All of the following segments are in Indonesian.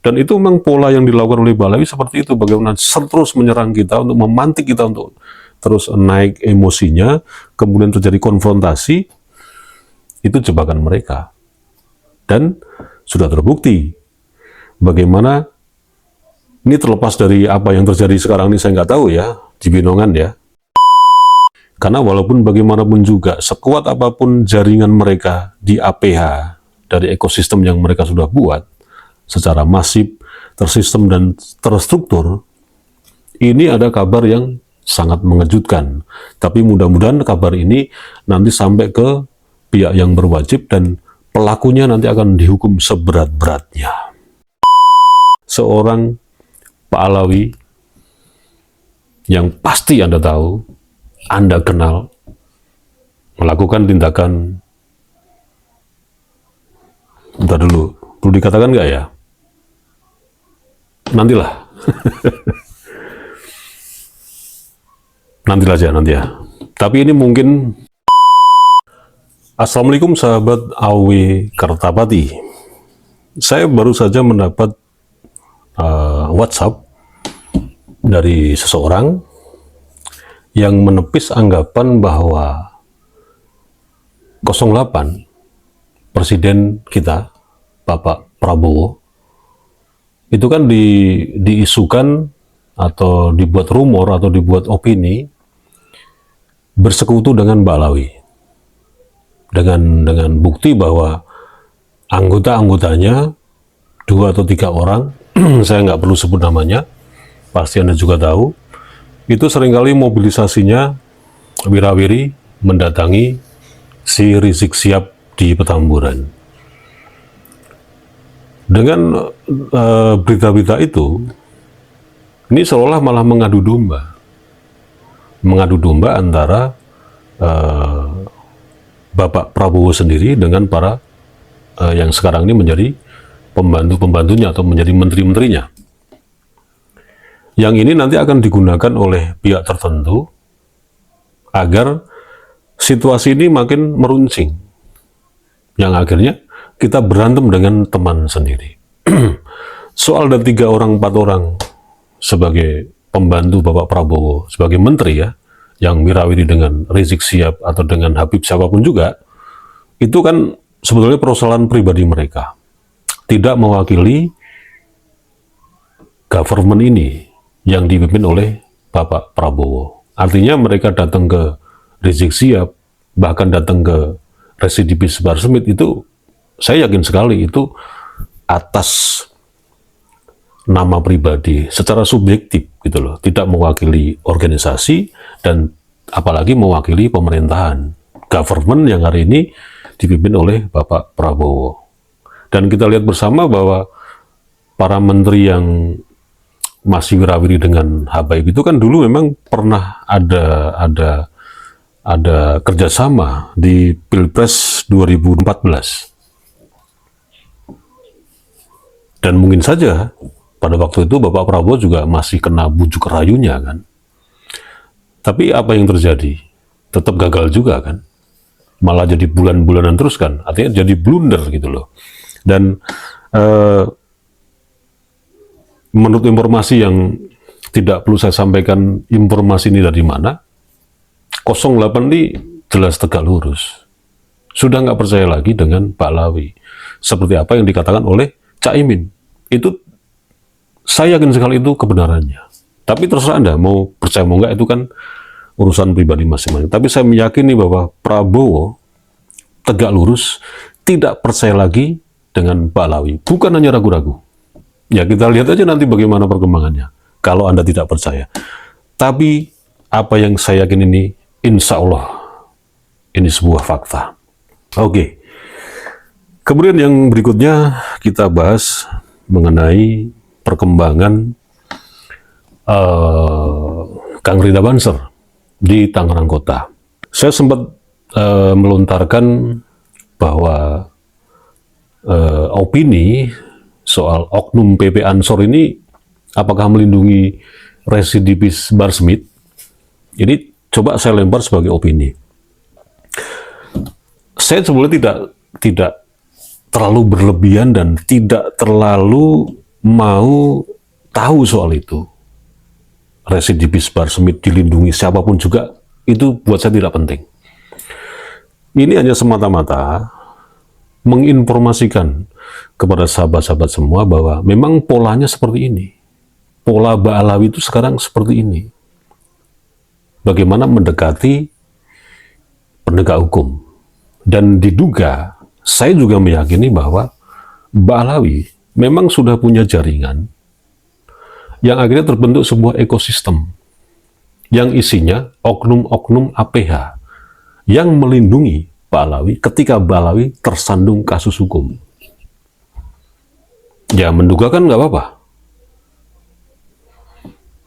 Dan itu memang pola yang dilakukan oleh Balawi seperti itu, bagaimana terus menyerang kita untuk memantik kita untuk terus naik emosinya, kemudian terjadi konfrontasi. Itu jebakan mereka. Dan sudah terbukti bagaimana ini, terlepas dari apa yang terjadi sekarang ini saya nggak tahu ya, di Binongan ya. Karena walaupun bagaimanapun juga, sekuat apapun jaringan mereka di APH, dari ekosistem yang mereka sudah buat, secara masif, tersistem, dan terstruktur, ini ada kabar yang sangat mengejutkan. Tapi mudah-mudahan kabar ini nanti sampai ke pihak yang berwajib dan pelakunya nanti akan dihukum seberat-beratnya. Seorang Pak Alawi yang pasti Anda tahu, Anda kenal, melakukan tindakan, bentar dulu, perlu dikatakan nggak ya? Nantilah. Nantilah aja, nanti ya. Tapi ini mungkin... Assalamualaikum sahabat AW Kertapati. Saya baru saja mendapat WhatsApp dari seseorang yang menepis anggapan bahwa 08 Presiden kita, Bapak Prabowo, itu kan diisukan atau dibuat rumor atau dibuat opini bersekutu dengan Balawi, dengan bukti bahwa anggota-anggotanya 2 atau 3 orang, saya nggak perlu sebut namanya, pasti Anda juga tahu, itu seringkali mobilisasinya wirawiri mendatangi si Rizik Syihab di Petamburan. Dengan berita-berita itu, ini seolah malah mengadu domba antara Bapak Prabowo sendiri dengan para yang sekarang ini menjadi pembantu-pembantunya atau menjadi menteri-menterinya. Yang ini nanti akan digunakan oleh pihak tertentu agar situasi ini makin meruncing. Yang akhirnya kita berantem dengan teman sendiri. Soal ada 3 orang, 4 orang sebagai pembantu Bapak Prabowo, sebagai menteri ya, yang wirawiri dengan Rizik Syihab atau dengan Habib siapapun juga, itu kan sebetulnya persoalan pribadi mereka. Tidak mewakili government ini yang dipimpin oleh Bapak Prabowo. Artinya mereka datang ke Rizik Syihab, bahkan datang ke residivis Bahar Smith, itu saya yakin sekali itu atas nama pribadi, secara subjektif gitu loh, tidak mewakili organisasi dan apalagi mewakili pemerintahan, government yang hari ini dipimpin oleh Bapak Prabowo. Dan kita lihat bersama bahwa para menteri yang masih wirawiri dengan Habaib itu kan dulu memang pernah ada kerjasama di Pilpres 2014. Dan mungkin saja pada waktu itu Bapak Prabowo juga masih kena bujuk rayunya kan. Tapi apa yang terjadi? Tetap gagal juga kan. Malah jadi bulan-bulanan terus kan. Artinya jadi blunder gitu loh. Dan menurut informasi yang tidak perlu saya sampaikan informasi ini dari mana, 08 ini jelas tegak lurus. Sudah nggak percaya lagi dengan Pak Alawi. Seperti apa yang dikatakan oleh Cak Imin. Itu saya yakin sekali itu kebenarannya. Tapi terserah Anda mau percaya mau enggak, itu kan urusan pribadi masing-masing. Tapi saya meyakini bahwa Prabowo tegak lurus, tidak percaya lagi dengan Pak Alawi. Bukan hanya ragu-ragu. Ya kita lihat aja nanti bagaimana perkembangannya. Kalau Anda tidak percaya. Tapi apa yang saya yakin ini, insya Allah ini sebuah fakta. Oke. Kemudian yang berikutnya kita bahas mengenai perkembangan Kang Rida Banser di Tangerang Kota. Saya sempat melontarkan bahwa opini soal oknum PP Ansor ini apakah melindungi residivis Bahar Smith, ini coba saya lempar sebagai opini. Saya sebenarnya tidak terlalu berlebihan dan tidak terlalu mau tahu soal itu. Residivis Bahar Smith dilindungi siapapun juga, itu buat saya tidak penting. Ini hanya semata-mata menginformasikan kepada sahabat-sahabat semua bahwa memang polanya seperti ini. Pola Ba'alawi itu sekarang seperti ini. Bagaimana mendekati penegak hukum. Dan diduga, saya juga meyakini bahwa Ba'alawi memang sudah punya jaringan yang akhirnya terbentuk sebuah ekosistem yang isinya oknum-oknum APH yang melindungi Ba'alawi ketika Ba'alawi tersandung kasus hukum. Ya menduga kan nggak apa-apa.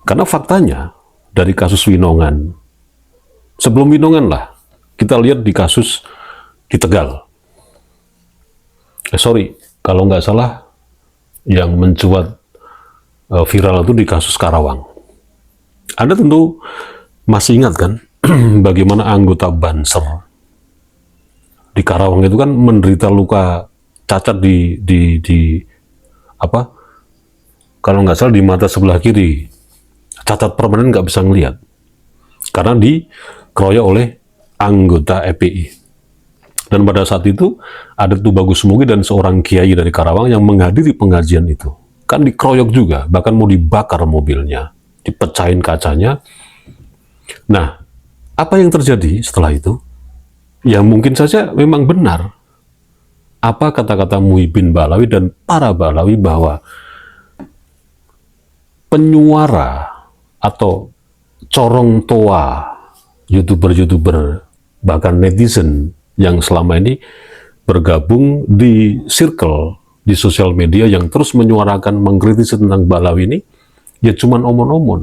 Karena faktanya dari kasus Winongan, sebelum Winongan lah, kita lihat di kasus di Tegal. Kalau nggak salah yang mencuat viral itu di kasus Karawang. Anda tentu masih ingat kan bagaimana anggota Banser di Karawang itu kan menderita luka cacat di apa? Kalau nggak salah di mata sebelah kiri, cacat permanen, nggak bisa ngelihat karena dikeroyok oleh anggota FPI. Dan pada saat itu ada Tubagus Mugi dan seorang kiai dari Karawang yang menghadiri pengajian itu. Kan dikeroyok juga, bahkan mau dibakar mobilnya, dipecahin kacanya. Nah, apa yang terjadi setelah itu? Ya mungkin saja memang benar apa kata-kata Muhyiddin Ba'alawi dan para Ba'alawi bahwa penyuara atau corong toa YouTuber-YouTuber bahkan netizen yang selama ini bergabung di circle di sosial media yang terus menyuarakan, mengkritisi tentang Ba'alawi ini, ya cuman omon-omon.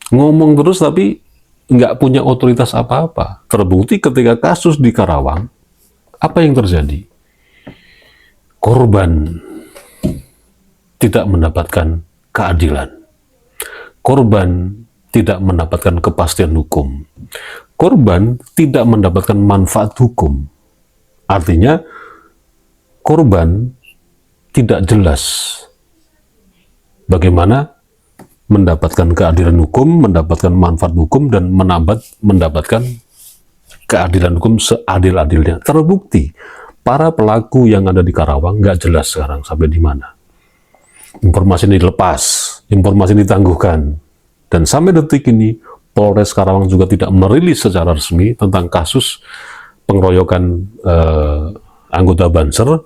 Ngomong terus tapi nggak punya otoritas apa-apa. Terbukti ketika kasus di Karawang, apa yang terjadi? Korban tidak mendapatkan keadilan. Korban tidak mendapatkan kepastian hukum. Korban tidak mendapatkan manfaat hukum. Artinya, korban tidak jelas bagaimana mendapatkan keadilan hukum, mendapatkan manfaat hukum, dan mendapatkan keadilan hukum seadil-adilnya. Terbukti, para pelaku yang ada di Karawang nggak jelas sekarang sampai di mana. Informasi ini dilepas, informasi ini ditangguhkan. Dan sampai detik ini, Polres Karawang juga tidak merilis secara resmi tentang kasus pengeroyokan anggota Banser,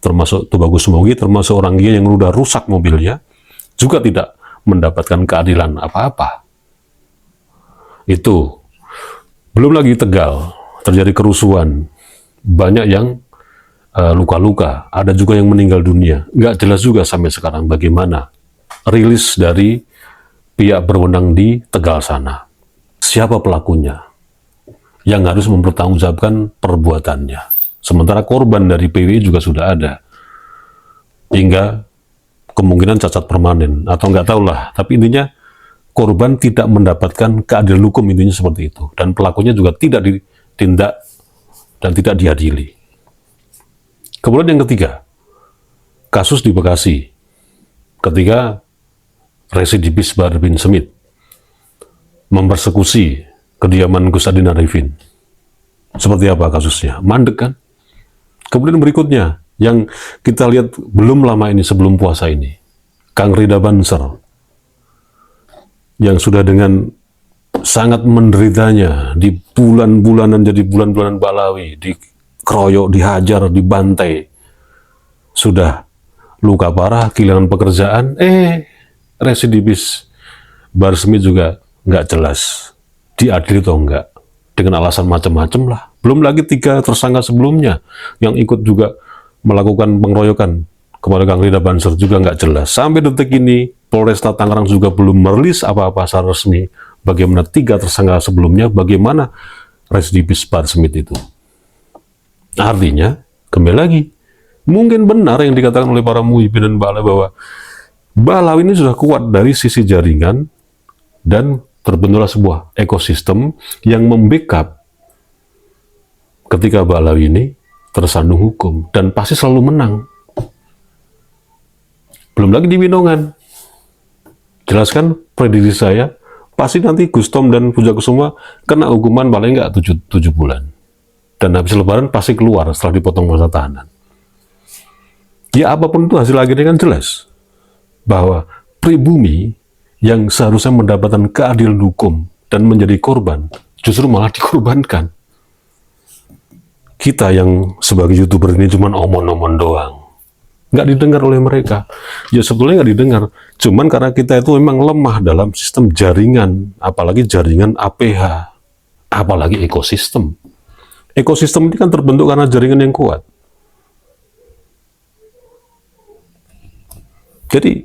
termasuk Tubagus Mugi, termasuk orang dia yang udah rusak mobilnya, juga tidak mendapatkan keadilan apa-apa. Itu. Belum lagi Tegal, terjadi kerusuhan, banyak yang luka-luka, ada juga yang meninggal dunia. Nggak jelas juga sampai sekarang bagaimana rilis dari pihak berwenang di Tegal sana. Siapa pelakunya yang harus mempertanggungjawabkan perbuatannya. Sementara korban dari PWI juga sudah ada. Hingga kemungkinan cacat permanen, atau nggak tahu lah. Tapi intinya korban tidak mendapatkan keadilan hukum, intinya seperti itu. Dan pelakunya juga tidak ditindak dan tidak diadili. Kemudian yang ketiga, kasus di Bekasi. Ketika residivis Bahar bin Smith mempersekusi kediaman Gus Adin Arifin. Seperti apa kasusnya? Mandek kan? Kemudian berikutnya, yang kita lihat belum lama ini, sebelum puasa ini, Kang Rida Banser, yang sudah dengan sangat menderitanya, di bulan-bulanan jadi bulan-bulanan Ba'alawi, dikeroyok, dihajar, dibantai, sudah luka parah, kehilangan pekerjaan, residivis Bahar Smith juga nggak jelas diadili atau enggak, dengan alasan macam-macam lah. Belum lagi 3 tersangka sebelumnya yang ikut juga melakukan pengeroyokan kepada Kang Rida Banser juga nggak jelas. Sampai detik ini Polresta Tangerang juga belum merilis apa-apa secara resmi bagaimana 3 tersangka sebelumnya, bagaimana residivis Bahar Smith itu. Artinya, kembali lagi, mungkin benar yang dikatakan oleh para Muhyiddin dan Ba'alawi bahwa Ba'alawi ini sudah kuat dari sisi jaringan dan terbentuklah sebuah ekosistem yang membackup ketika Ba'alawi ini tersandung hukum dan pasti selalu menang. Belum lagi di Winongan. Jelaskan prediksi saya, pasti nanti Gus Tom dan Pujakusuma kena hukuman paling nggak 7 bulan. Dan habis lebaran pasti keluar setelah dipotong masa tahanan. Ya apapun itu hasil akhirnya kan jelas. Bahwa pribumi yang seharusnya mendapatkan keadilan hukum dan menjadi korban, justru malah dikorbankan. Kita yang sebagai YouTuber ini cuma omong-omong doang. Nggak didengar oleh mereka. Ya sebetulnya nggak didengar. Cuman karena kita itu memang lemah dalam sistem jaringan, apalagi jaringan APH, apalagi ekosistem. Ekosistem ini kan terbentuk karena jaringan yang kuat. Jadi,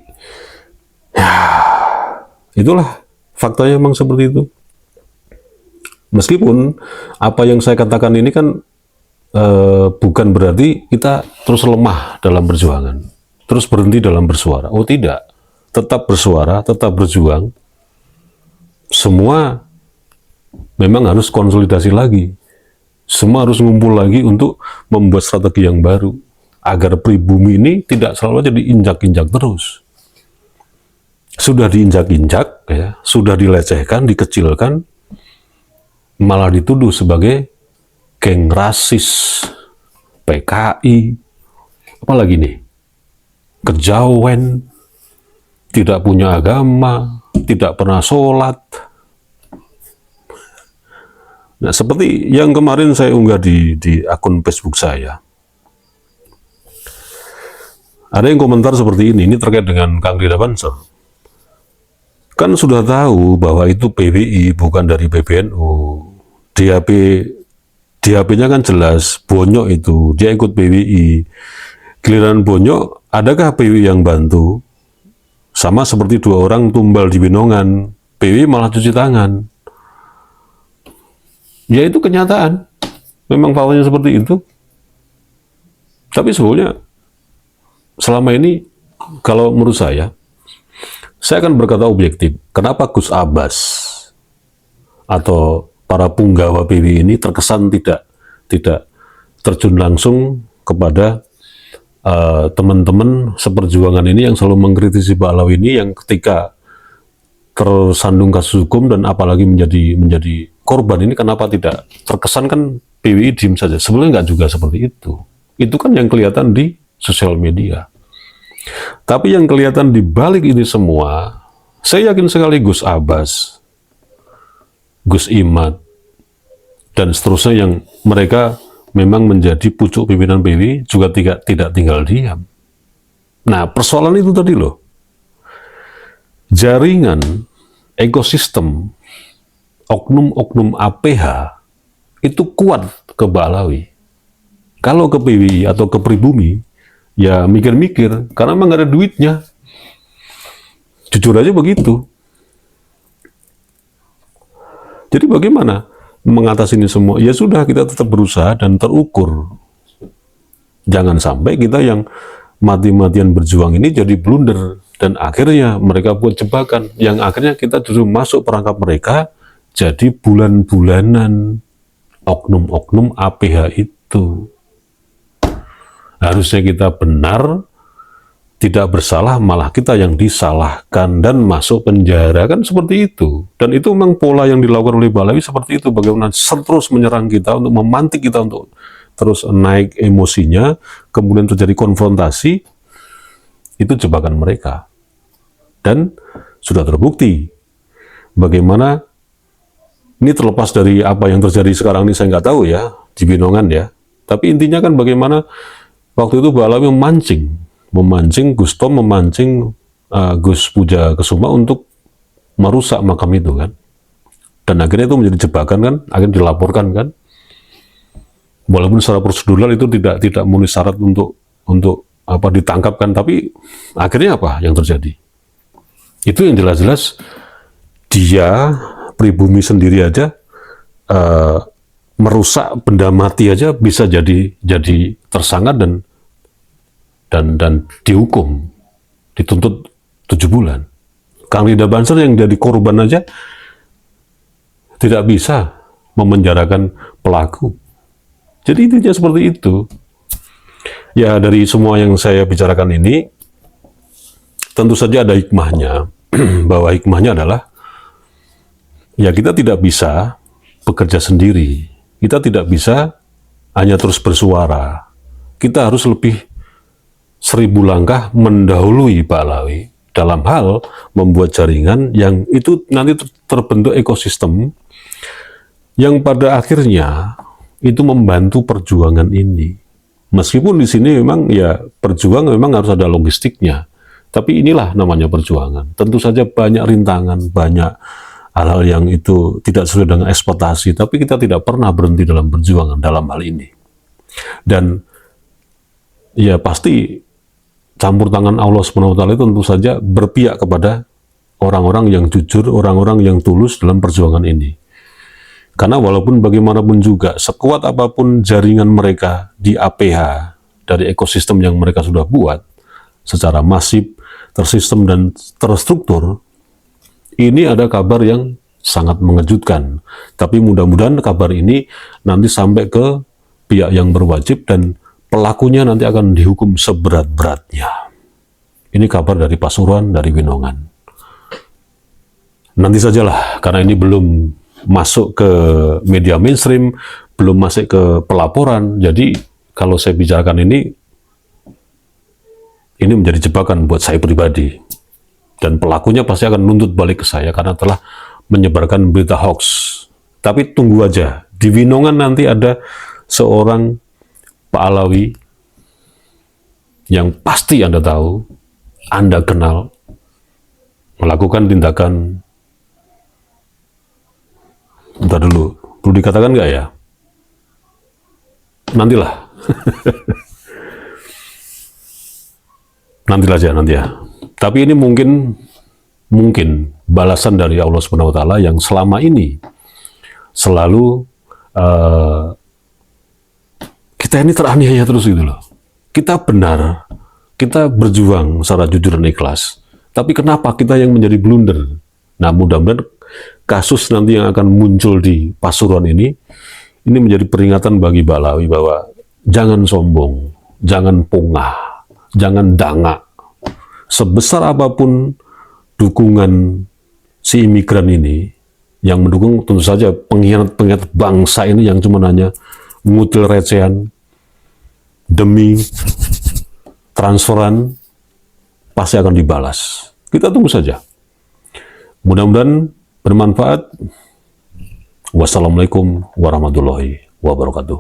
ya, itulah faktanya memang seperti itu. Meskipun apa yang saya katakan ini kan bukan berarti kita terus lemah dalam perjuangan, terus berhenti dalam bersuara. Oh tidak, tetap bersuara, tetap berjuang. Semua memang harus konsolidasi lagi. Semua harus ngumpul lagi untuk membuat strategi yang baru, agar pribumi ini tidak selalu aja diinjak-injak terus. Sudah diinjak-injak, ya, sudah dilecehkan, dikecilkan, malah dituduh sebagai geng rasis, PKI, apalagi nih, kejawen, tidak punya agama, tidak pernah sholat. Nah, seperti yang kemarin saya unggah di akun Facebook saya. Ada yang komentar seperti ini terkait dengan Kang Rida Banser. Kan sudah tahu bahwa itu PWI, bukan dari PBNU. DAP-nya kan jelas, Bonyok itu, dia ikut PWI. Giliran Bonyok, adakah PWI yang bantu? Sama seperti 2 orang tumbal di Winongan, PWI malah cuci tangan. Ya itu kenyataan, memang faktanya seperti itu. Tapi sebetulnya, selama ini, kalau menurut saya akan berkata objektif, kenapa Gus Abbas atau para punggawa PWI ini terkesan tidak terjun langsung kepada teman-teman seperjuangan ini yang selalu mengkritisi Pak Alawi ini, yang ketika tersandung kasus hukum dan apalagi menjadi korban ini, kenapa tidak terkesan kan PWI diem saja? Sebenarnya nggak juga seperti itu. Itu kan yang kelihatan di sosial media. Tapi yang kelihatan di balik ini semua, saya yakin sekali Gus Abbas, Gus Imad, dan seterusnya yang mereka memang menjadi pucuk pimpinan PWI juga tidak tinggal diam. Nah, persoalan itu tadi loh. Jaringan, ekosistem, oknum-oknum APH itu kuat ke Balawi. Kalau ke PWI atau ke pribumi, ya mikir-mikir, karena memang nggak ada duitnya. Jujur aja begitu. Jadi bagaimana mengatasi ini semua? Ya sudah, kita tetap berusaha dan terukur. Jangan sampai kita yang mati-matian berjuang ini jadi blunder, dan akhirnya mereka buat jebakan, yang akhirnya kita justru masuk perangkap mereka, jadi bulan-bulanan oknum-oknum APH itu. Harusnya kita benar, tidak bersalah, malah kita yang disalahkan dan masuk penjara, kan seperti itu. Dan itu memang pola yang dilakukan oleh Balawi seperti itu, bagaimana terus menyerang kita, untuk memantik kita untuk terus naik emosinya, kemudian terjadi konfrontasi. Itu jebakan mereka. Dan sudah terbukti bagaimana ini, terlepas dari apa yang terjadi sekarang ini, saya nggak tahu ya, di Winongan ya. Tapi intinya kan bagaimana waktu itu Balawi memancing Gus Tom, memancing Gus Pujakusuma untuk merusak makam itu kan. Dan akhirnya itu menjadi jebakan kan, akhirnya dilaporkan kan. Walaupun secara prosedural itu tidak memenuhi syarat untuk ditangkap kan, tapi akhirnya apa yang terjadi? Itu yang jelas-jelas dia pribumi sendiri aja merusak benda mati aja bisa jadi tersangka dan dihukum, dituntut 7 bulan. Kang Rida Banser yang jadi korban aja tidak bisa memenjarakan pelaku. Jadi intinya seperti itu. Ya, dari semua yang saya bicarakan ini, tentu saja ada hikmahnya, bahwa hikmahnya adalah, ya kita tidak bisa bekerja sendiri, kita tidak bisa hanya terus bersuara, kita harus lebih 1000 langkah mendahului Ba'alawi dalam hal membuat jaringan yang itu nanti terbentuk ekosistem yang pada akhirnya itu membantu perjuangan ini. Meskipun di sini memang ya perjuangan memang harus ada logistiknya, tapi inilah namanya perjuangan. Tentu saja banyak rintangan, banyak hal-hal yang itu tidak sesuai dengan ekspektasi, tapi kita tidak pernah berhenti dalam perjuangan dalam hal ini. Dan ya pasti campur tangan Allah SWT itu tentu saja berpihak kepada orang-orang yang jujur, orang-orang yang tulus dalam perjuangan ini. Karena walaupun bagaimanapun juga, sekuat apapun jaringan mereka di APH, dari ekosistem yang mereka sudah buat, secara masif, tersistem, dan terstruktur, ini ada kabar yang sangat mengejutkan. Tapi mudah-mudahan kabar ini nanti sampai ke pihak yang berwajib, dan pelakunya nanti akan dihukum seberat-beratnya. Ini kabar dari Pasuruan, dari Winongan. Nanti sajalah, karena ini belum masuk ke media mainstream, belum masuk ke pelaporan. Jadi kalau saya bicarakan ini menjadi jebakan buat saya pribadi. Dan pelakunya pasti akan nuntut balik ke saya karena telah menyebarkan berita hoax. Tapi tunggu aja, di Winongan nanti ada seorang Ba'alawi yang pasti Anda tahu, Anda kenal, melakukan tindakan. Bentar dulu, perlu dikatakan nggak ya? Nantilah. Nanti ya. Tapi ini mungkin balasan dari Allah SWT yang selama ini selalu kita ini teraniaya terus gitu loh. Kita benar, kita berjuang secara jujur dan ikhlas. Tapi kenapa kita yang menjadi blunder? Nah, mudah-mudahan kasus nanti yang akan muncul di Pasuruan ini menjadi peringatan bagi Ba'alawi bahwa jangan sombong, jangan pongah, jangan dangak. Sebesar apapun dukungan si imigran ini, yang mendukung tentu saja pengkhianat bangsa ini yang cuma hanya ngutil recehan demi transferan, pasti akan dibalas. Kita tunggu saja. Mudah-mudahan bermanfaat. Wassalamualaikum warahmatullahi wabarakatuh.